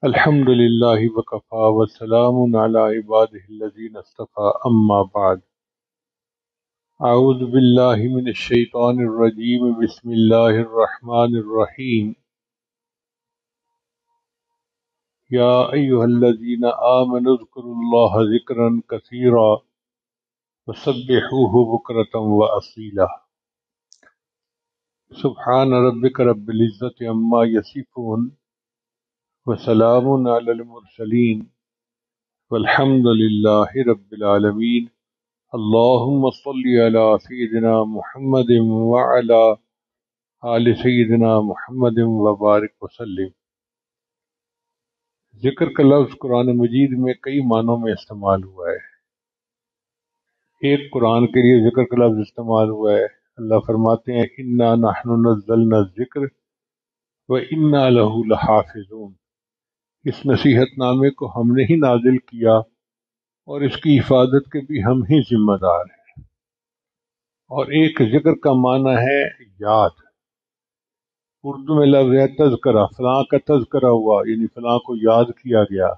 الحمد لله وكفى وسلام على عباده الذين اصطفى أما بعد. أعوذ بالله من الشيطان الرجيم. بسم الله الرحمن الرحيم. يا أيها الذين آمنوا اذكروا الله ذكرا كثيرا وسبحوه بكرة وأصيلا. سبحان ربك رب العزة عما يصفون وسلام على المرسلين والحمد لله رب العالمين. اللهم صل على سيدنا محمد وعلى آل سیدنا محمد وبارک وسلم۔ ذکر کا لفظ قرآن مجید میں کئی معنوں میں استعمال ہوا ہے۔ ایک قرآن کے لیے ذکر کا لفظ استعمال ہوا ہے۔ اللہ فرماتے ہیں انا نحن نزلنا الذکر وانا له لحافظون۔ اس نصیحت نامے کو ہم نے ہی نازل کیا اور اس کی حفاظت کے بھی ہم ہی ذمہ دار ہیں۔ اور ایک ذکر کا معنی ہے یاد۔ اردو میں لفظ ہے تذکرہ، فلاں کا تذکرہ ہوا، یعنی فلاں کو یاد کیا گیا۔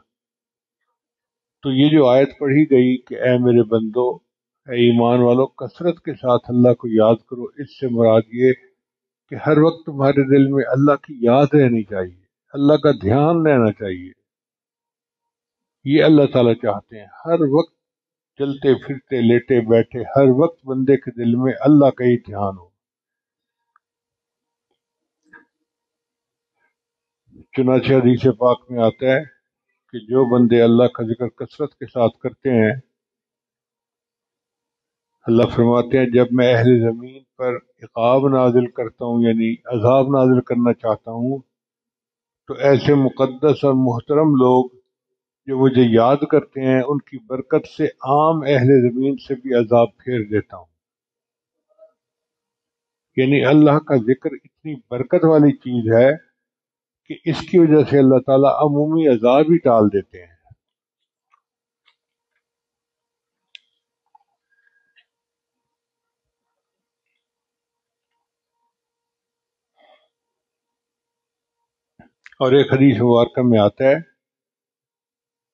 تو یہ جو آیت پڑھی گئی کہ اے میرے بندو، اے ایمان والو، کثرت کے ساتھ اللہ کو یاد کرو، اس سے مراد یہ کہ ہر وقت تمہارے دل میں اللہ کی یاد رہنی چاہیے، اللہ کا دھیان رہنا چاہیے۔ یہ اللہ تعالیٰ چاہتے ہیں، ہر وقت چلتے پھرتے لیٹے بیٹھے ہر وقت بندے کے دل میں اللہ کا ہی دھیان ہو۔ چنانچہ حدیث پاک میں آتا ہے کہ جو بندے اللہ کا ذکر کثرت کے ساتھ کرتے ہیں، اللہ فرماتے ہیں جب میں اہل زمین پر عقاب نازل کرتا ہوں، یعنی عذاب نازل کرنا چاہتا ہوں، تو ایسے مقدس اور محترم لوگ جو مجھے یاد کرتے ہیں، ان کی برکت سے عام اہل زمین سے بھی عذاب پھیر دیتا ہوں۔ یعنی اللہ کا ذکر اتنی برکت والی چیز ہے کہ اس کی وجہ سے اللہ تعالیٰ عمومی عذاب ہی ٹال دیتے ہیں۔ اور ایک حدیث مبارکہ میں آتا ہے،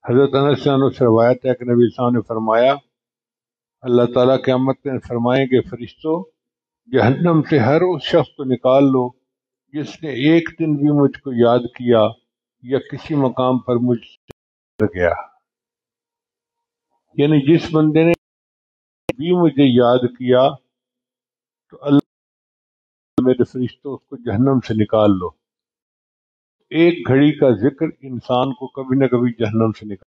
حضرت انس عنہ سے روایت ہے کہ نبی صلی اللہ علیہ وسلم نے فرمایا، اللہ تعالیٰ قیامت میں فرمائیں گے فرشتوں، جہنم سے ہر اس شخص کو نکال لو جس نے ایک دن بھی مجھ کو یاد کیا یا کسی مقام پر مجھ سے گیا۔ یعنی جس بندے نے بھی مجھے یاد کیا تو اللہ میرے فرشتوں اس کو جہنم سے نکال لو۔ ایک گھڑی کا ذکر انسان کو کبھی نہ کبھی جہنم سے نکال۔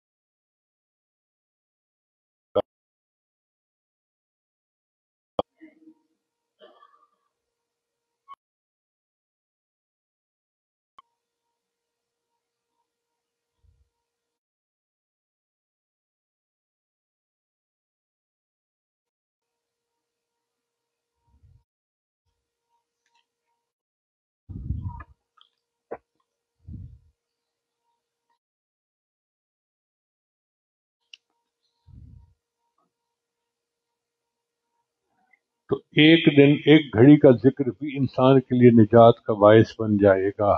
تو ایک دن ایک گھڑی کا ذکر بھی انسان کے لیے نجات کا باعث بن جائے گا۔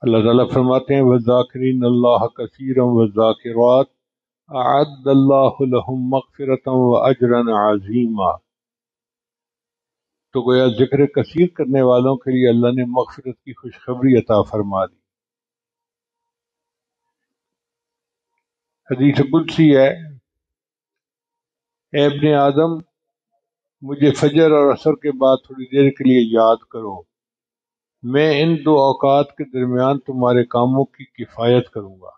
اللہ تعالیٰ فرماتے ہیں وَالذَّاكِرِينَ اللَّهَ كَثِيرًا وَالذَّاكِرَاتِ أَعَدَّ اللَّهُ لَهُم مَغْفِرَةً وَأَجْرًا عَظِيمًا۔ تو گویا ذکر کثیر کرنے والوں کے لیے اللہ نے مغفرت کی خوشخبری عطا فرما دی۔ حدیث قدسی ہے، اے ابن آدم، مجھے فجر اور عصر کے بعد تھوڑی دیر کے لیے یاد کرو، میں ان دو اوقات کے درمیان تمہارے کاموں کی کفایت کروں گا۔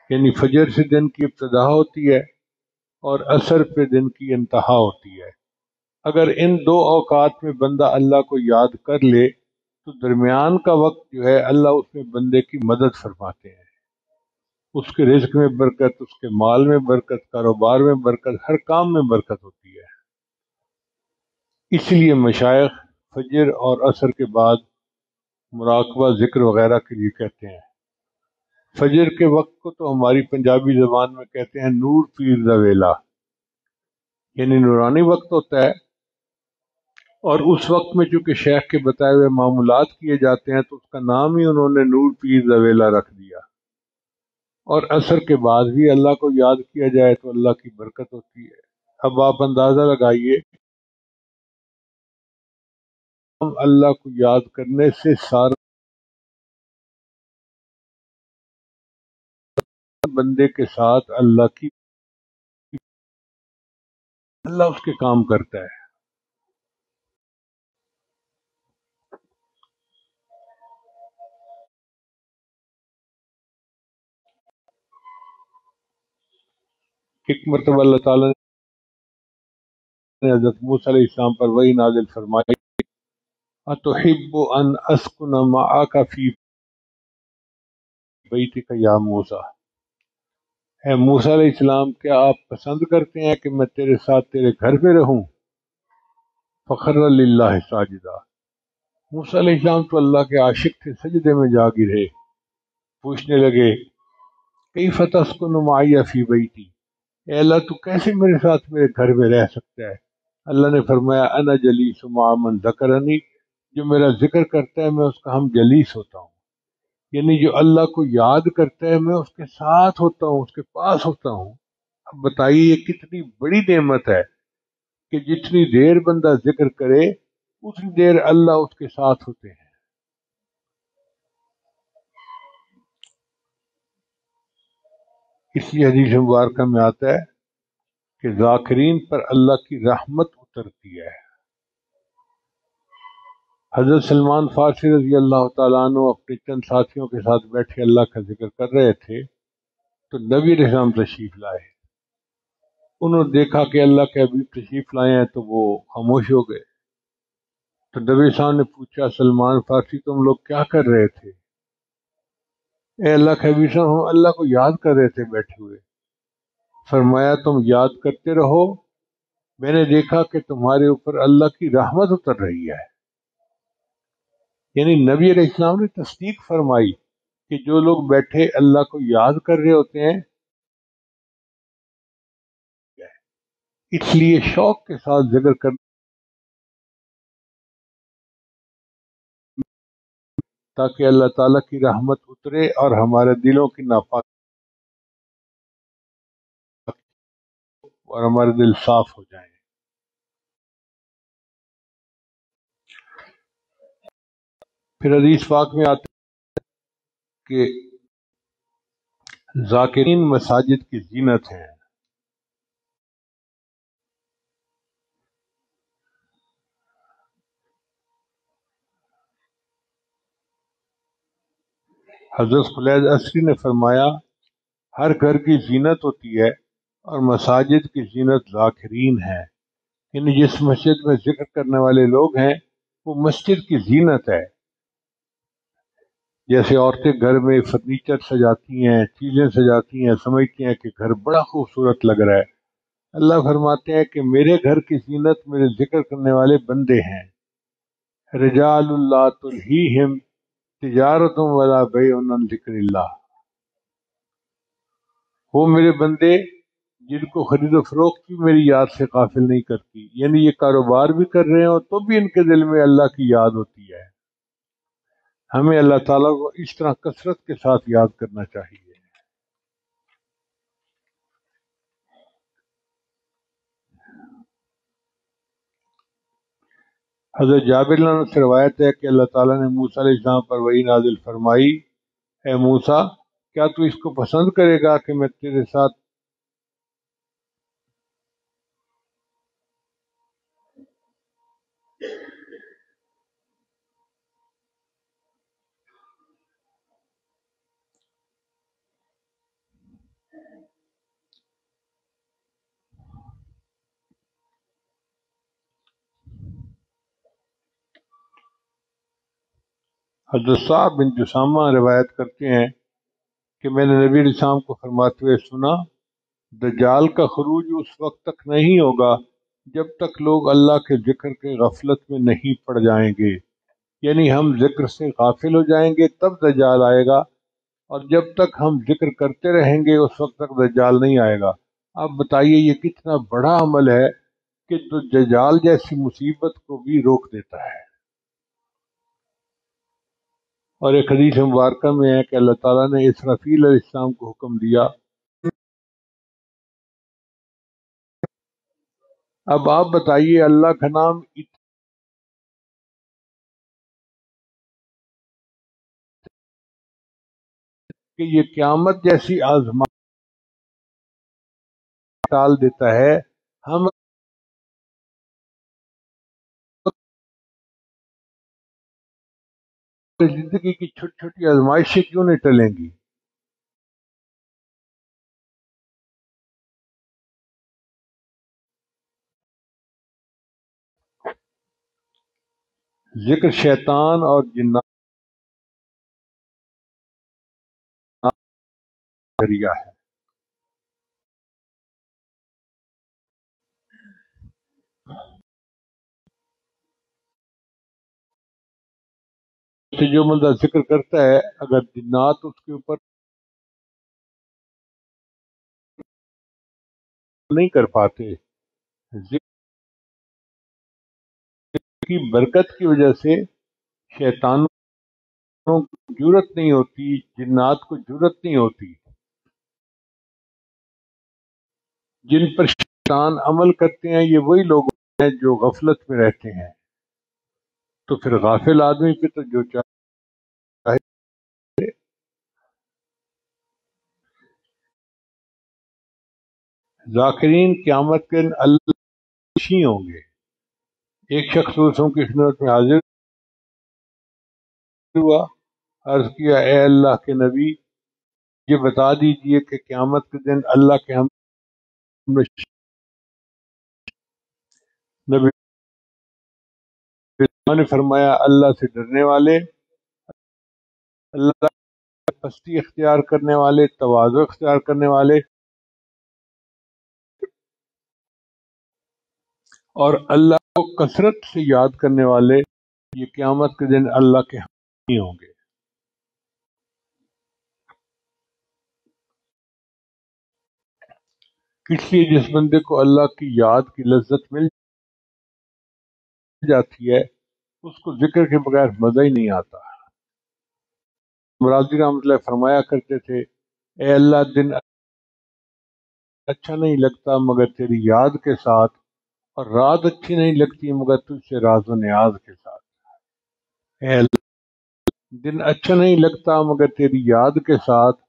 یعنی فجر سے دن کی ابتدا ہوتی ہے اور عصر پہ دن کی انتہا ہوتی ہے۔ اگر ان دو اوقات میں بندہ اللہ کو یاد کر لے تو درمیان کا وقت جو ہے اللہ اس میں بندے کی مدد فرماتے ہیں، اس کے رزق میں برکت، اس کے مال میں برکت، کاروبار میں برکت، ہر کام میں برکت ہوتی ہے۔ اس لیے مشائخ فجر اور عصر کے بعد مراقبہ ذکر وغیرہ کے لیے کہتے ہیں۔ فجر کے وقت کو تو ہماری پنجابی زبان میں کہتے ہیں نور پیر دا ویلا، یعنی نورانی وقت ہوتا ہے، اور اس وقت میں چونکہ شیخ کے بتائے ہوئے معمولات کیے جاتے ہیں تو اس کا نام ہی انہوں نے نور پیر زویلا رکھ دیا۔ اور عصر کے بعد بھی اللہ کو یاد کیا جائے تو اللہ کی برکت ہوتی ہے۔ اب آپ اندازہ لگائیے، ہم اللہ کو یاد کرنے سے سارے بندے کے ساتھ اللہ اس کے کام کرتا ہے۔ ایک مرتبہ اللہ تعالیٰ نے حضرت موسیٰ علیہ السلام پر وحی نازل فرمائی، اَتُحِبُّ أَنْ أَسْكُنَ مَعَكَ فِي بَيْتِكَ يَا موسیٰ، اے موسیٰ علیہ السلام کیا آپ پسند کرتے ہیں کہ میں تیرے ساتھ تیرے گھر پہ رہوں؟ فَخَرَّ لِلَّهِ ساجدا، موسیٰ علیہ السلام تو اللہ کے عاشق تھے، سجدے میں جا گرے، پوچھنے لگے کیف تسکن معی فی بیتی، اے اللہ تو کیسے میرے ساتھ میرے گھر میں رہ سکتا ہے؟ اللہ نے فرمایا انا جلیس مع من ذکرنی، جو میرا ذکر کرتا ہے میں اس کا ہم جلیس ہوتا ہوں، یعنی جو اللہ کو یاد کرتا ہے میں اس کے ساتھ ہوتا ہوں، اس کے پاس ہوتا ہوں۔ اب بتائیے یہ کتنی بڑی نعمت ہے کہ جتنی دیر بندہ ذکر کرے اتنی دیر اللہ اس کے ساتھ ہوتے ہیں۔ اس لیے حدیث مبارکہ میں آتا ہے کہ ذاکرین پر اللہ کی رحمت اترتی ہے۔ حضرت سلمان فارسی رضی اللہ تعالیٰ عنہ اپنے چند ساتھیوں کے ساتھ بیٹھے اللہ کا ذکر کر رہے تھے تو نبی علیہ السلام تشریف لائے۔ انہوں نے دیکھا کہ اللہ کے حبیب تشریف لائے ہیں تو وہ خاموش ہو گئے۔ تو نبی علیہ السلام نے پوچھا سلمان فارسی تم لوگ کیا کر رہے تھے؟ اے اللہ کے حبیب صاحب ہم اللہ کو یاد کر رہے تھے بیٹھے ہوئے۔ فرمایا تم یاد کرتے رہو، میں نے دیکھا کہ تمہارے اوپر اللہ کی رحمت اتر رہی ہے۔ یعنی نبی علیہ السلام نے تصدیق فرمائی کہ جو لوگ بیٹھے اللہ کو یاد کر رہے ہوتے ہیں، اس لیے شوق کے ساتھ ذکر کرنا تاکہ اللہ تعالیٰ کی رحمت اترے اور ہمارے دلوں کی ناپاکی اور ہمارے دل صاف ہو جائیں۔ پھر حدیث پاک میں آتا ہے کہ ذاکرین مساجد کی زینت ہیں۔ حضرت خلید عصری نے فرمایا ہر گھر کی زینت ہوتی ہے اور مساجد کی زینت ذاکرین ہے، یعنی جس مسجد میں ذکر کرنے والے لوگ ہیں وہ مسجد کی زینت ہے۔ جیسے عورتیں گھر میں فرنیچر سجاتی ہیں، چیزیں سجاتی ہیں، سمجھتی ہیں کہ گھر بڑا خوبصورت لگ رہا ہے، اللہ فرماتے ہیں کہ میرے گھر کی زینت میرے ذکر کرنے والے بندے ہیں۔ رجال اللہ تلہیہم تجارت ولا بیع عن ذکر اللہ، وہ میرے بندے جن کو خرید و فروخت بھی میری یاد سے غافل نہیں کرتی، یعنی یہ کاروبار بھی کر رہے ہوں تو بھی ان کے دل میں اللہ کی یاد ہوتی ہے۔ ہمیں اللہ تعالیٰ کو اس طرح کثرت کے ساتھ یاد کرنا چاہیے۔ حضرت جابر رضی اللہ عنہ سے روایت ہے کہ اللہ تعالیٰ نے موسیٰ علیہ السلام پر وحی نازل فرمائی، اے موسیٰ کیا تو اس کو پسند کرے گا کہ میں تیرے ساتھ حضرت صاحب بن جسامہ روایت کرتے ہیں کہ میں نے نبی علیہ السلام کو فرماتے ہوئے سنا، دجال کا خروج اس وقت تک نہیں ہوگا جب تک لوگ اللہ کے ذکر کے غفلت میں نہیں پڑ جائیں گے، یعنی ہم ذکر سے غافل ہو جائیں گے تب دجال آئے گا، اور جب تک ہم ذکر کرتے رہیں گے اس وقت تک دجال نہیں آئے گا۔ آپ بتائیے یہ کتنا بڑا عمل ہے کہ تو دجال جیسی مصیبت کو بھی روک دیتا ہے۔ اور ایک حدیث مبارکہ میں ہے کہ اللہ تعالیٰ نے اسرافیل علیہ السلام کو حکم دیا، اب آپ بتائیے اللہ کا نام کہ یہ قیامت جیسی آزمائش ٹال دیتا ہے، ہم زندگی کی چھوٹی چھوٹی آزمائشیں کیوں نہیں ٹلیں گی؟ ذکر شیطان اور جنات کا ذریعہ ہے۔ سے جو بندہ ذکر کرتا ہے، اگر جنات اس کے اوپر نہیں کر پاتے، ذکر کی برکت کی وجہ سے شیطانوں کو جرأت نہیں ہوتی، جنات کو جرأت نہیں ہوتی۔ جن پر شیطان عمل کرتے ہیں یہ وہی لوگ ہیں جو غفلت میں رہتے ہیں، تو پھر غافل آدمی پہ تو جو چاہے ذاکرین قیامت کے دن اللہ خوشی ہوں گے۔ ایک شخص دوسروں کی خدمت میں حاضر ہوا، عرض کیا اے اللہ کے نبی، یہ بتا دیجئے کہ قیامت کے دن اللہ کے ہم نبی نے فرمایا اللہ سے ڈرنے والے، اللہ سے پستی اختیار کرنے والے، تواضع اختیار کرنے والے، اور اللہ کو کثرت سے یاد کرنے والے، یہ قیامت کے دن اللہ کے ہم ہی ہوں گے۔ اس لیے جس بندے کو اللہ کی یاد کی لذت مل جاتی ہے اس کو ذکر کے بغیر مزہ ہی نہیں آتا۔ مرازی رحمۃ اللہ فرمایا کرتے تھے، اے اللہ دن اچھا نہیں لگتا مگر تیری یاد کے ساتھ، اور رات اچھی نہیں لگتی مگر تجھ سے راز و نیاز کے ساتھ۔ اے اللہ دن اچھا نہیں لگتا مگر تیری یاد کے ساتھ،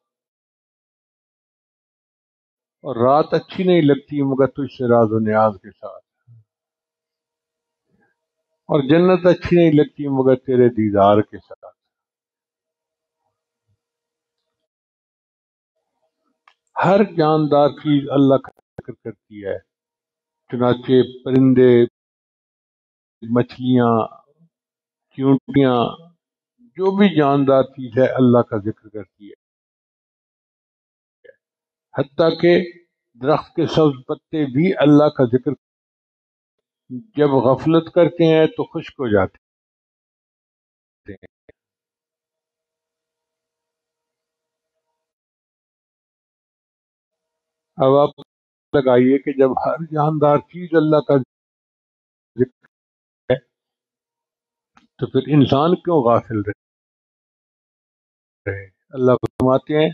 اور رات اچھی نہیں لگتی مگر تجھ سے راز و نیاز کے ساتھ، اور جنت اچھی نہیں لگتی مگر تیرے دیدار کے ساتھ۔ ہر جاندار چیز اللہ کا ذکر کرتی ہے، چنانچہ پرندے، مچھلیاں، چیونٹیاں، جو بھی جاندار چیز ہے اللہ کا ذکر کرتی ہے، حتیٰ کہ درخت کے سبز پتے بھی اللہ کا ذکر جب غفلت کرتے ہیں تو خشک ہو جاتے ہیں۔ اب آپ لگائیے کہ جب ہر جاندار چیز اللہ کا ذکر ہے تو پھر انسان کیوں غافل رہے؟ اللہ فرماتے ہیں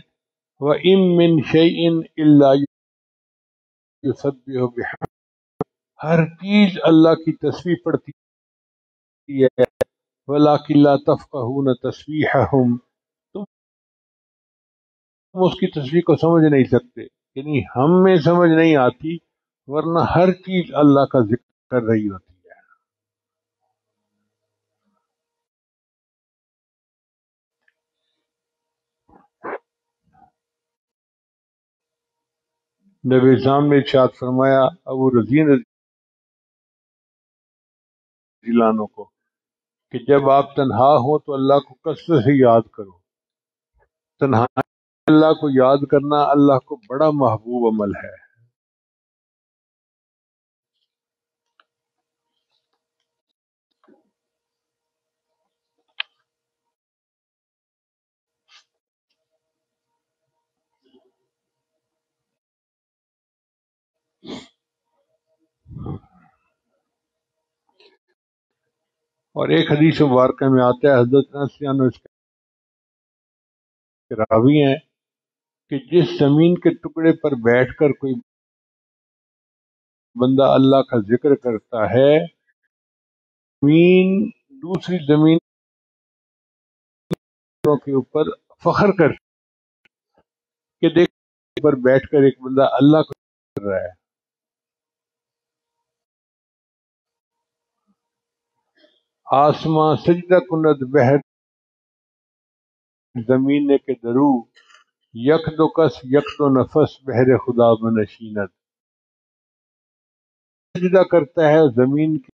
وَإِن مِّن شَيْءٍ إِلَّا يُسَبِّحُ بِحَمْدِهِ، ہر چیز اللہ کی تسبیح پڑھتی ہے، وَلَٰكِن لَّا تَفْقَهُونَ تَسْبِيحَهُمْ، تم اس کی تسبیح کو سمجھ نہیں سکتے، یعنی ہم میں سمجھ نہیں آتی، ورنہ ہر چیز اللہ کا ذکر کر رہی ہوتی ہے۔ نبی اسلام نے ارشاد فرمایا ابو رضین رضی اللہ عنہ کو کہ جب آپ تنہا ہو تو اللہ کو کثرت سے یاد کرو۔ تنہائی میں اللہ کو یاد کرنا اللہ کو بڑا محبوب عمل ہے۔ اور ایک حدیث مبارکہ میں آتا ہے، حضرت انس اس کے راوی ہیں، کہ جس زمین کے ٹکڑے پر بیٹھ کر کوئی بندہ اللہ کا ذکر کرتا ہے، زمین دوسری زمین کے اوپر فخر کر کے دیکھ پر بیٹھ کر ایک بندہ اللہ کو کر رہا ہے۔ آسماں سجدہ کند بہر زمین کے درو، یک دو کس یک دو نفس بہر خدا بنشیند۔ سجدہ کرتا ہے زمین کے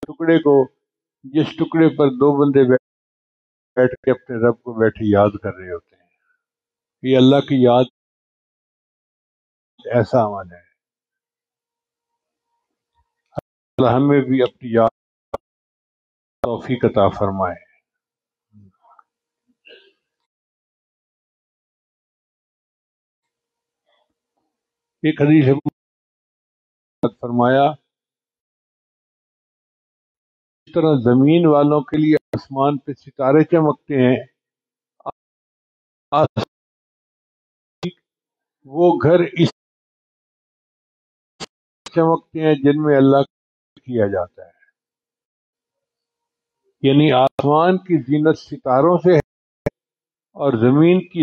ٹکڑے کو، جس ٹکڑے پر دو بندے بیٹھ کے اپنے رب کو بیٹھے یاد کر رہے ہوتے ہیں۔ یہ اللہ کی یاد ایسا عمل ہے۔ اللہ ہمیں بھی اپنی یاد توفیق عطا فرمائے۔ ایک حدیث میں فرمایا، اس طرح زمین والوں کے لیے آسمان پہ ستارے چمکتے ہیں، وہ گھر اس چمکتے ہیں جن میں اللہ کیا جاتا ہے۔ یعنی آسمان کی زینت ستاروں سے ہے اور زمین کی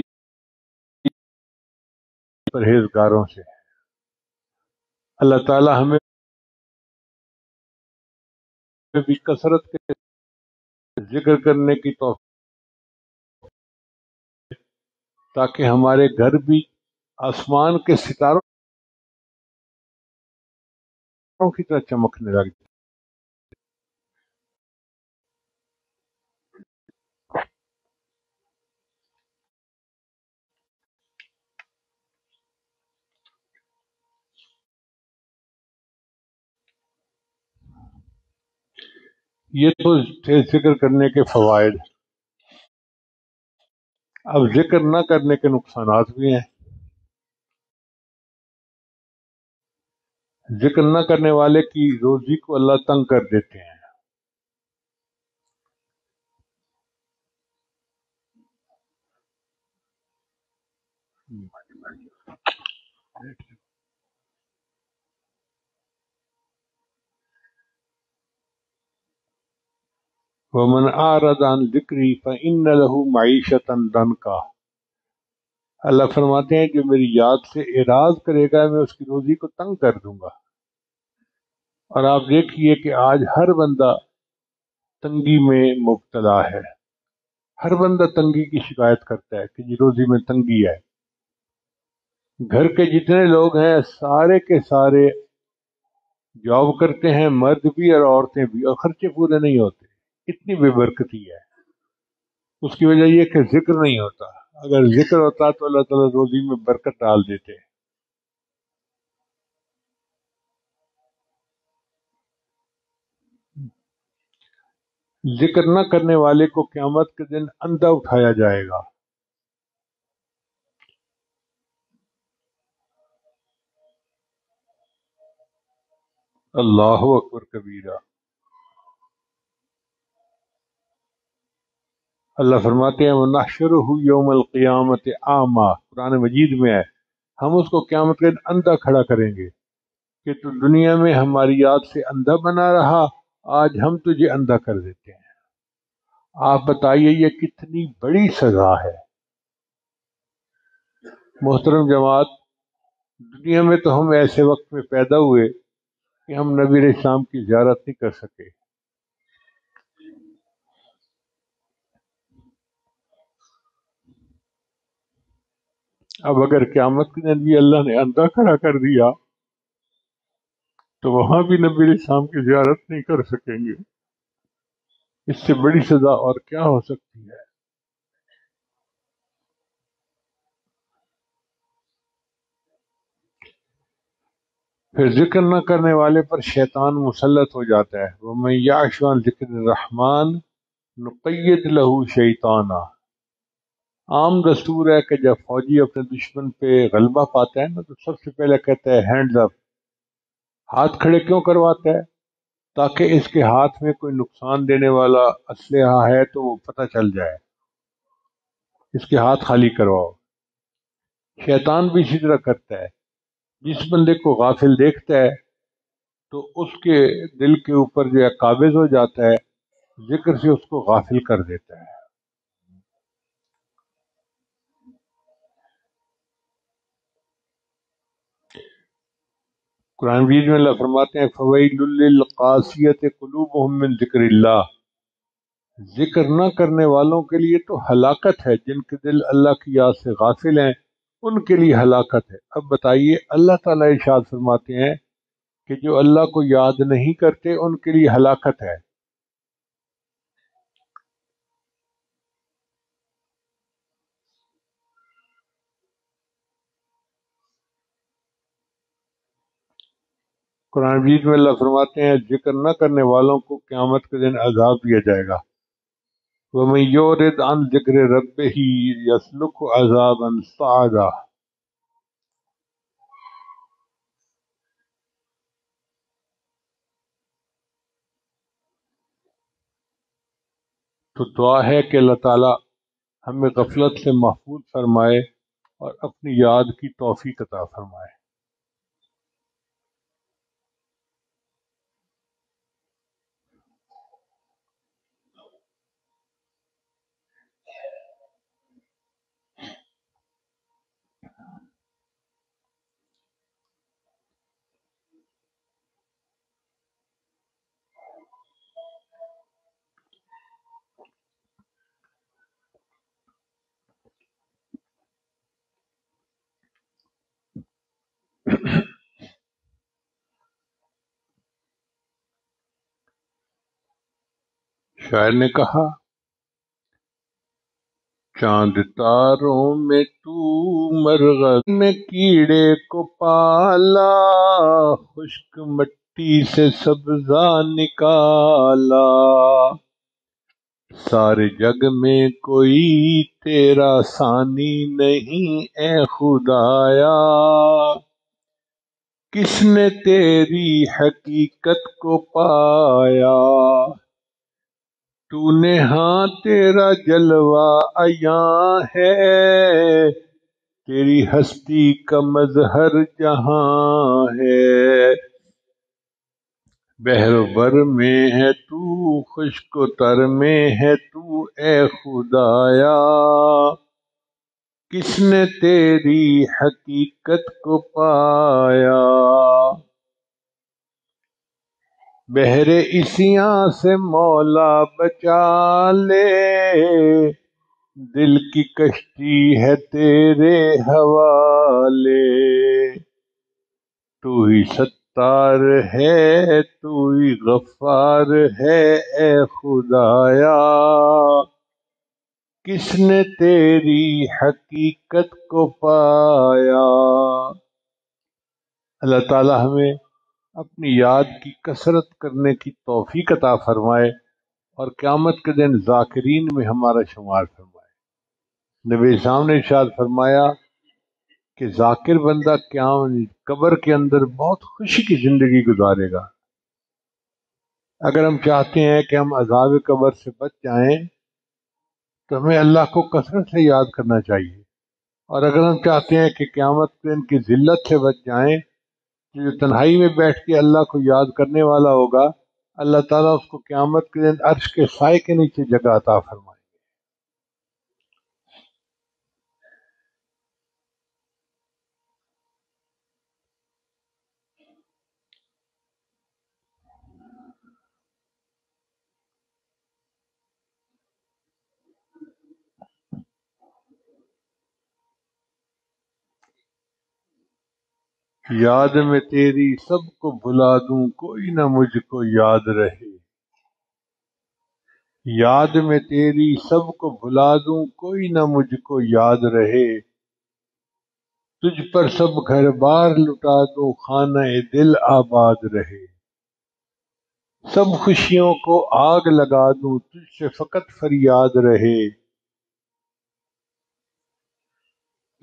پرہیزگاروں سے ہے۔ اللہ تعالی ہمیں بھی کثرت کے ذکر کرنے کی توفیق، تاکہ ہمارے گھر بھی آسمان کے ستاروں کی طرح چمکنے لگ جائے۔ یہ تو تھے ذکر کرنے کے فوائد۔ اب ذکر نہ کرنے کے نقصانات بھی ہیں۔ ذکر نہ کرنے والے کی روزی کو اللہ تنگ کر دیتے ہیں۔ وَمَنْ أَعْرَضَ عَنْ ذِكْرِي فَإِنَّ لَهُ مَعِيشَةً ضَنْكًا۔ اللہ فرماتے ہیں جو میری یاد سے اعراض کرے گا میں اس کی روزی کو تنگ کر دوں گا۔ اور آپ دیکھیے کہ آج ہر بندہ تنگی میں مبتلا ہے، ہر بندہ تنگی کی شکایت کرتا ہے کہ جی روزی میں تنگی ہے۔ گھر کے جتنے لوگ ہیں سارے کے سارے جاب کرتے ہیں، مرد بھی اور عورتیں بھی، اور خرچے پورے نہیں ہوتے۔ اتنی بے برکتی ہے۔ اس کی وجہ یہ کہ ذکر نہیں ہوتا۔ اگر ذکر ہوتا تو اللہ تعالیٰ روزی میں برکت ڈال دیتے۔ ذکر نہ کرنے والے کو قیامت کے دن اندھا اٹھایا جائے گا۔ اللہ اکبر کبیرہ۔ اللہ فرماتے ہیں وَنَحْشُرُهُ يَوْمَ الْقِيَامَةِ أَعْمَى، قرآن مجید میں ہے، ہم اس کو قیامت کے دن اندھا کھڑا کریں گے کہ تو دنیا میں ہماری یاد سے اندھا بنا رہا، آج ہم تجھے اندھا کر دیتے ہیں۔ آپ بتائیے یہ کتنی بڑی سزا ہے۔ محترم جماعت، دنیا میں تو ہم ایسے وقت میں پیدا ہوئے کہ ہم نبی علیہ السلام کی زیارت نہیں کر سکے۔ اب اگر قیامت کے دن بھی اللہ نے اندھا کھڑا کر دیا تو وہاں بھی نبی علیہ السلام کی زیارت نہیں کر سکیں گے۔ اس سے بڑی سزا اور کیا ہو سکتی ہے؟ پھر ذکر نہ کرنے والے پر شیطان مسلط ہو جاتا ہے۔ وَمَن يَعْشُ عَن ذِكْرِ الرَّحْمَٰنِ نُقَيِّضْ لَهُ شَيْطَانًا۔ عام دستور ہے کہ جب فوجی اپنے دشمن پہ غلبہ پاتا ہے نا تو سب سے پہلے کہتا ہے ہینڈز اپ، ہاتھ کھڑے کیوں کرواتا ہے؟ تاکہ اس کے ہاتھ میں کوئی نقصان دینے والا اسلحہ ہے تو وہ پتہ چل جائے، اس کے ہاتھ خالی کرواؤ۔ شیطان بھی اسی طرح کرتا ہے، جس بندے کو غافل دیکھتا ہے تو اس کے دل کے اوپر جو ہے قابض ہو جاتا ہے، ذکر سے اس کو غافل کر دیتا ہے۔ قرآن مجید میں اللہ فرماتے ہیں فَوَيْلٌ لِّلْقَاسِيَةِ قُلُوبُهُم مِّن ذِكْرِ اللَّهِ، ذکر نہ کرنے والوں کے لیے تو ہلاکت ہے، جن کے دل اللہ کی یاد سے غافل ہیں ان کے لیے ہلاکت ہے۔ اب بتائیے، اللہ تعالیٰ ارشاد فرماتے ہیں کہ جو اللہ کو یاد نہیں کرتے ان کے لیے ہلاکت ہے۔ قرآن مجید میں اللہ فرماتے ہیں ذکر نہ کرنے والوں کو قیامت کے دن عذاب دیا جائے گا۔ وَمَن يُعْرِضْ عَن ذِكْرِ رَبِّهِ يَسْلُكْهُ عَذَابًا صَعَدًا۔ تو دعا ہے کہ اللہ تعالی ہمیں غفلت سے محفوظ فرمائے اور اپنی یاد کی توفیق عطا فرمائے۔ شاعر نے کہا چاند تاروں میں تو مرغد میں کیڑے کو پالا، خشک مٹی سے سبزہ نکالا، سارے جگ میں کوئی تیرا ثانی نہیں اے خدایا، کس نے تیری حقیقت کو پایا، تو نے ہاں تیرا جلوہ عیاں ہے، تیری ہستی کا مظہر جہاں ہے، بحر و بر میں ہے تو، خشک و تر میں ہے تو اے خدایا، کس نے تیری حقیقت کو پایا، بحر اسیاں سے مولا بچا لے، دل کی کشتی ہے تیرے حوالے، تو ہی ستار ہے تو ہی غفار ہے اے خدایا، کس نے تیری حقیقت کو پایا۔ اللہ تعالی ہمیں اپنی یاد کی کثرت کرنے کی توفیق عطا فرمائے اور قیامت کے دن ذاکرین میں ہمارا شمار فرمائے۔ نبی اسلام نے ارشاد فرمایا کہ ذاکر بندہ قبر کے اندر بہت خوشی کی زندگی گزارے گا۔ اگر ہم چاہتے ہیں کہ ہم عذاب قبر سے بچ جائیں تو ہمیں اللہ کو کثرت سے یاد کرنا چاہیے، اور اگر ہم چاہتے ہیں کہ قیامت کے دن کی ذلت سے بچ جائیں، جو تنہائی میں بیٹھ کے اللہ کو یاد کرنے والا ہوگا، اللہ تعالیٰ اس کو قیامت کے دن عرش کے سائے کے نیچے جگہ عطا فرمائے۔ یاد میں تیری سب کو بھلا دوں کوئی نہ مجھ کو یاد رہے، یاد میں تیری سب کو بھلا دوں کوئی نہ مجھ کو یاد رہے، تجھ پر سب گھر بار لٹا دوں خانہ دل آباد رہے، سب خوشیوں کو آگ لگا دوں تجھ سے فقط فریاد رہے،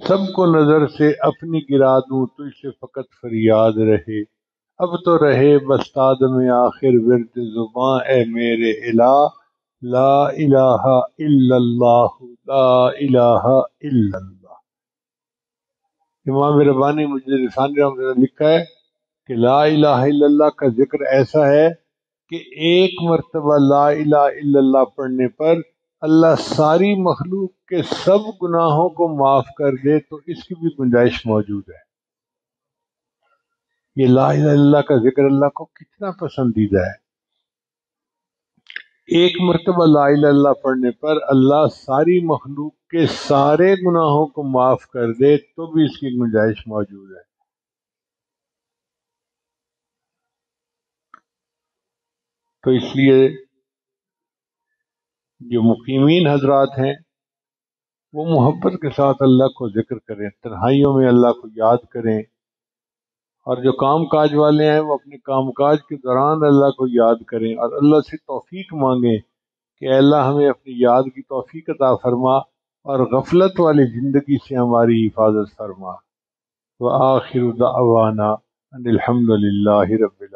سب کو نظر سے اپنی گرا دوں تجھ سے فقط فریاد رہے۔ اب تو رہے بستاد میں آخر ورد زباں اے میرے الہ، لا الہ الا اللہ، لا الہ الا اللہ۔ امام ربانی مجد رسانی رحمۃ اللہ نے لکھا ہے کہ لا الہ الا اللہ کا ذکر ایسا ہے کہ ایک مرتبہ لا الہ الا اللہ پڑھنے پر اللہ ساری مخلوق کے سب گناہوں کو معاف کر دے، تو اس کی بھی گنجائش موجود ہے۔ یہ لا الہ الا اللہ کا ذکر اللہ کو کتنا پسندیدہ ہے۔ ایک مرتبہ لا الہ الا اللہ پڑھنے پر اللہ ساری مخلوق کے سارے گناہوں کو معاف کر دے، تو بھی اس کی گنجائش موجود ہے۔ تو اس لیے جو مقیمین حضرات ہیں وہ محبت کے ساتھ اللہ کو ذکر کریں، تنہائیوں میں اللہ کو یاد کریں، اور جو کام کاج والے ہیں وہ اپنے کام کاج کے دوران اللہ کو یاد کریں، اور اللہ سے توفیق مانگیں کہ اے اللہ ہمیں اپنی یاد کی توفیق عطا فرما، اور غفلت والی زندگی سے ہماری حفاظت فرما۔ وآخر دعوانا ان الحمد للہ رب العالمین۔